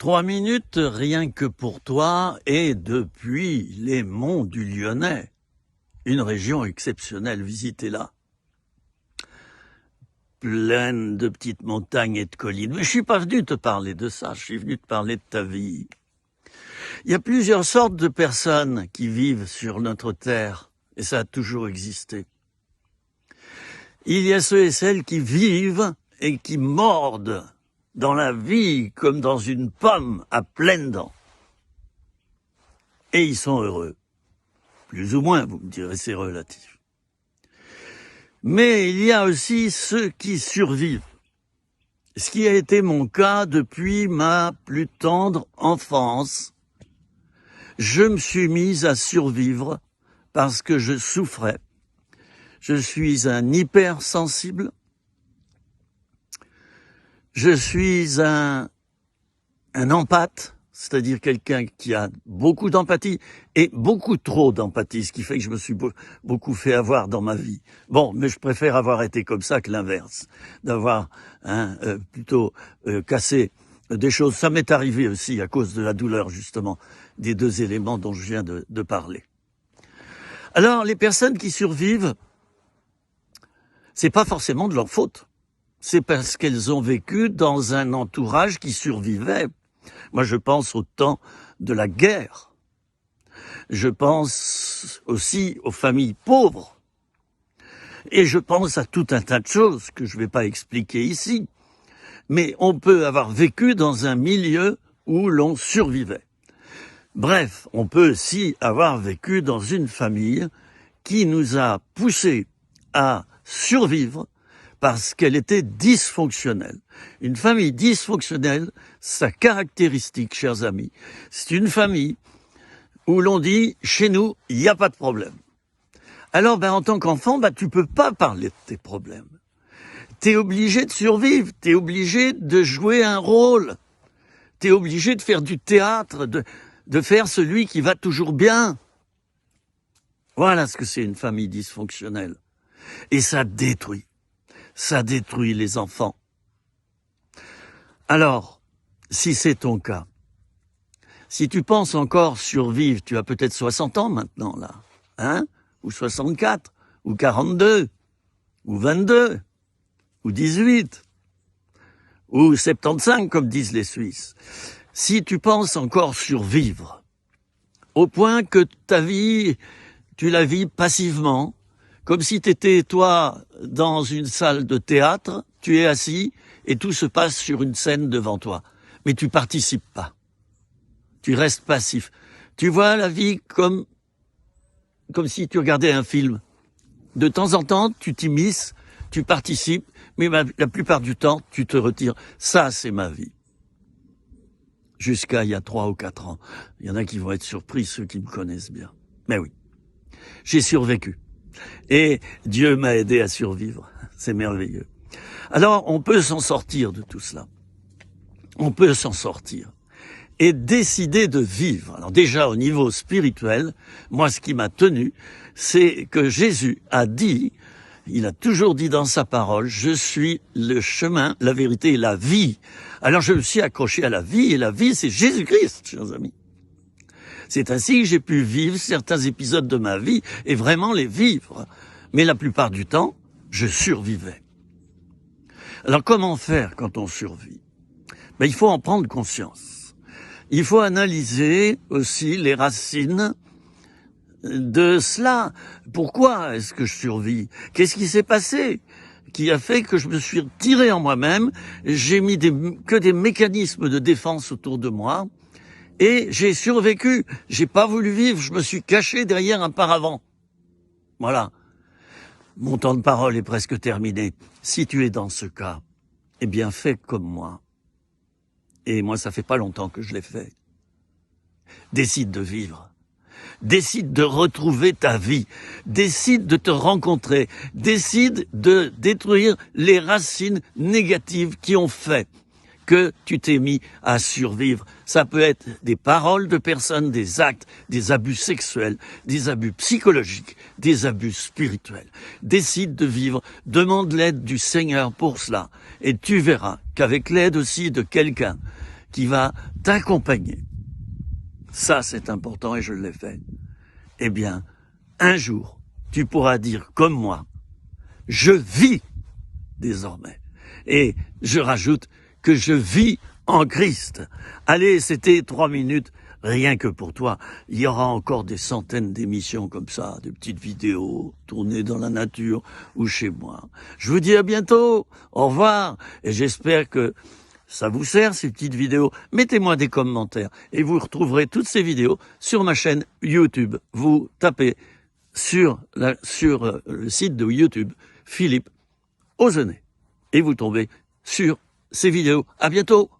3 minutes rien que pour toi et depuis les monts du Lyonnais. Une région exceptionnelle, visitez-la. Pleine de petites montagnes et de collines. Mais je suis pas venu te parler de ça, je suis venu te parler de ta vie. Il y a plusieurs sortes de personnes qui vivent sur notre terre, et ça a toujours existé. Il y a ceux et celles qui vivent et qui mordent dans la vie comme dans une pomme à pleines dents. Et ils sont heureux. Plus ou moins, vous me direz, c'est relatif. Mais il y a aussi ceux qui survivent. Ce qui a été mon cas depuis ma plus tendre enfance. Je me suis mis à survivre parce que je souffrais. Je suis un hypersensible. Je suis un empathe, c'est-à-dire quelqu'un qui a beaucoup d'empathie et beaucoup trop d'empathie, ce qui fait que je me suis beaucoup fait avoir dans ma vie. Bon, mais je préfère avoir été comme ça que l'inverse, d'avoir plutôt cassé des choses. Ça m'est arrivé aussi à cause de la douleur, justement, des deux éléments dont je viens de parler. Alors, les personnes qui survivent, c'est pas forcément de leur faute. C'est parce qu'elles ont vécu dans un entourage qui survivait. Moi, je pense au temps de la guerre. Je pense aussi aux familles pauvres. Et je pense à tout un tas de choses que je ne vais pas expliquer ici. Mais on peut avoir vécu dans un milieu où l'on survivait. Bref, on peut aussi avoir vécu dans une famille qui nous a poussés à survivre parce qu'elle était dysfonctionnelle. Une famille dysfonctionnelle, sa caractéristique, chers amis, c'est une famille où l'on dit « chez nous, il n'y a pas de problème ». Alors, en tant qu'enfant, tu peux pas parler de tes problèmes. T'es obligé de survivre, t'es obligé de jouer un rôle, t'es obligé de faire du théâtre, de faire celui qui va toujours bien. Voilà ce que c'est une famille dysfonctionnelle. Et ça détruit les enfants. Alors, si c'est ton cas, si tu penses encore survivre, tu as peut-être 60 ans maintenant, là, ou 64, ou 42, ou 22, ou 18, ou 75, comme disent les Suisses. Si tu penses encore survivre, au point que ta vie, tu la vis passivement, comme si tu étais, toi, dans une salle de théâtre, tu es assis et tout se passe sur une scène devant toi. Mais tu participes pas. Tu restes passif. Tu vois la vie comme si tu regardais un film. De temps en temps, tu t'immisces, tu participes, mais la plupart du temps, tu te retires. Ça, c'est ma vie. Jusqu'à il y a 3 ou 4 ans. Il y en a qui vont être surpris, ceux qui me connaissent bien. Mais oui, j'ai survécu. Et Dieu m'a aidé à survivre. C'est merveilleux. Alors, on peut s'en sortir de tout cela. On peut s'en sortir. Et décider de vivre. Alors déjà, au niveau spirituel, moi, ce qui m'a tenu, c'est que Jésus a dit, il a toujours dit dans sa parole, je suis le chemin, la vérité et la vie. Alors, je me suis accroché à la vie, et la vie, c'est Jésus-Christ, chers amis. C'est ainsi que j'ai pu vivre certains épisodes de ma vie et vraiment les vivre. Mais la plupart du temps, je survivais. Alors comment faire quand on survit ? Il faut en prendre conscience. Il faut analyser aussi les racines de cela. Pourquoi est-ce que je survis ? Qu'est-ce qui s'est passé ? Qui a fait que je me suis retiré en moi-même, j'ai mis que des mécanismes de défense autour de moi, et j'ai survécu, j'ai pas voulu vivre, je me suis caché derrière un paravent. Voilà. Mon temps de parole est presque terminé. Si tu es dans ce cas, eh bien fais comme moi. Et moi, ça fait pas longtemps que je l'ai fait. Décide de vivre. Décide de retrouver ta vie. Décide de te rencontrer. Décide de détruire les racines négatives qui ont fait que tu t'es mis à survivre. Ça peut être des paroles de personnes, des actes, des abus sexuels, des abus psychologiques, des abus spirituels. Décide de vivre, demande l'aide du Seigneur pour cela. Et tu verras qu'avec l'aide aussi de quelqu'un qui va t'accompagner, ça c'est important et je l'ai fait, eh bien, un jour, tu pourras dire comme moi, je vis désormais. Et je rajoute que je vis en Christ. Allez, c'était 3 minutes, rien que pour toi. Il y aura encore des centaines d'émissions comme ça, de petites vidéos tournées dans la nature ou chez moi. Je vous dis à bientôt, au revoir, et j'espère que ça vous sert ces petites vidéos. Mettez-moi des commentaires et vous retrouverez toutes ces vidéos sur ma chaîne YouTube. Vous tapez sur le site de YouTube, Philippe Auzenet, et vous tombez sur ces vidéos. À bientôt!